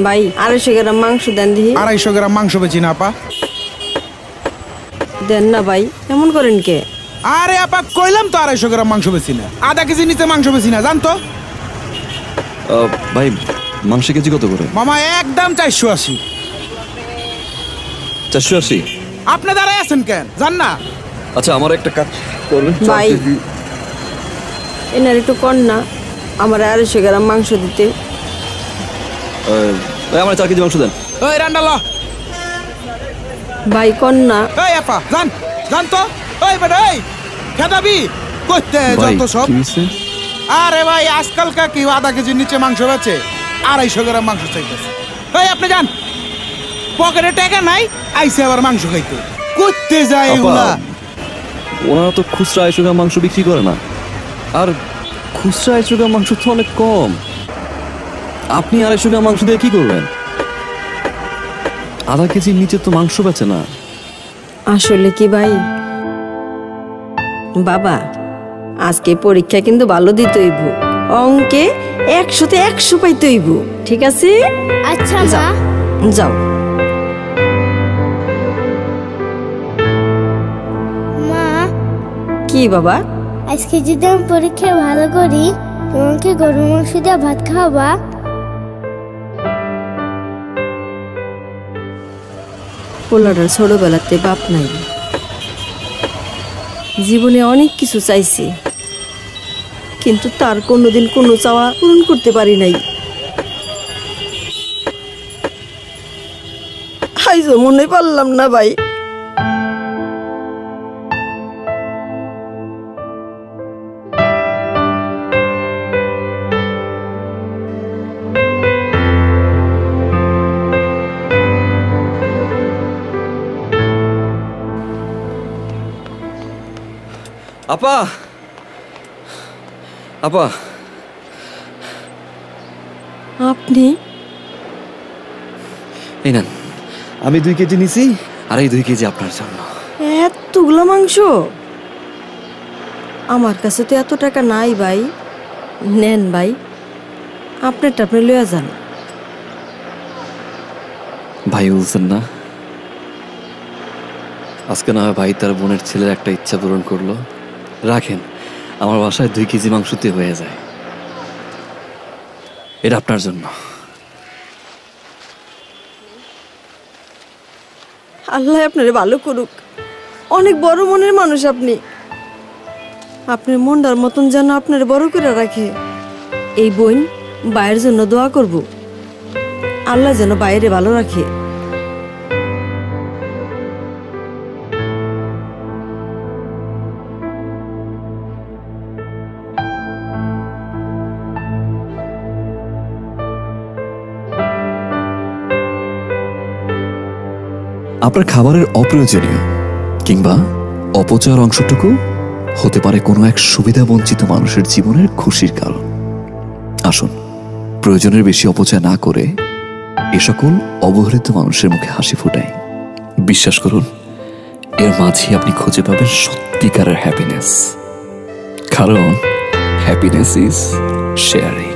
ভাই 250 গ্রাম মাংস দেন দিহি। 250 গ্রাম মাংস বেচি না আপা। দেন না ভাই, এমন করেন কে? আরে আপা কইলাম তো 250 গ্রাম মাংস বেচি না, আধা কেজি নিচে মাংস বেচি না, জান তো। ভাই মাংস কেজি কত করে? মামা একদম 480। 480? আপনি দাঁড়ায় আছেন কেন, জান না? আচ্ছা আমার একটা কাজ করবেন ভাই, এনার একটু কর না, আমার 250 গ্রাম মাংস দিতে। আমার 4 কেজি মাংস দেন। ওই রান্ডাল ভাই কর না। এই আপা জান, জান তো। ওই বেটা এই খেদাবি কইতে যত সব। আরে ভাই আজকালকা কি আধা কেজির নিচে মাংস বেচে 250 গ্রাম মাংস চাইতেছে। এই আপনি যান, পকেটে টাকা নাই, আইসে আবার মাংস খাইতে। করতে যায় এগুলা। ওনারা তো খুচরা 250 গ্রাম মাংস বিক্রি করে না, আর খুচরা 250 গ্রাম মাংস তো অনেক কম। আপনি 250 গ্রাম মাংস দিয়ে কি করবেন? আধা কেজির নিচে তো মাংস বেচে না। আসলে কি ভাই বাবা, আজকে পরীক্ষা কিন্তু ভালো দিতে হইব, অঙ্কে 100-তে 100 পাইতে হইব, ঠিক আছে? আচ্ছা মা। যাও। মা কি বাবা? আজকে যদি আমি পরীক্ষায় ভালো করি তোমাকে গরু মাংস দিয়ে ভাত খাওয়াবা? পোলাটার ছোটবেলাতে বাপ নাই, জীবনে অনেক কিছু চাইছে, কিন্তু তার কোনোদিন কোনো চাওয়া পূরণ করতে পারি নাই। আইজো মনে পারলাম না ভাই। আপা, আপা আপনি? এই নেন, আমি 2 কেজি নিছি, আর এই 2 কেজি আপনার জন্য। এতগুলো মাংস? আমার কাছে তো এত টাকা নাই ভাই। নেন ভাই, আপনারটা আপনি লইয়া যান। ভাই বলছেন না, আজকে না হয় ভাই তার বোনের ছেলের একটা ইচ্ছা পূরণ করলো। রাখেন, আমার বাসায় 2 কেজি মাংসতে হয়ে যায়। এটা আপনার জন্য। আল্লাহ আপনারে ভালো করুক, অনেক বড় মনের মানুষ আপনি। আপনার মনটার মতন যেন আপনার বড় করে রাখে। এই বোন বাইরের জন্য দোয়া করব, আল্লাহ যেন বাইরে ভালো রাখে। আপনার খাবারের অপ্রয়োজনীয় কিংবা অপচয়ের অংশটুকু হতে পারে কোনো এক সুবিধা বঞ্চিত মানুষের জীবনের খুশির কারণ। আসুন, প্রয়োজনের বেশি অপচয় না করে এ সকল অবহেলিত মানুষের মুখে হাসি ফোটাই। বিশ্বাস করুন, এর মাঝে আপনি খুঁজে পাবেন সত্যিকারের হ্যাপিনেস, কারণ হ্যাপিনেস ইজ শেয়ারিং।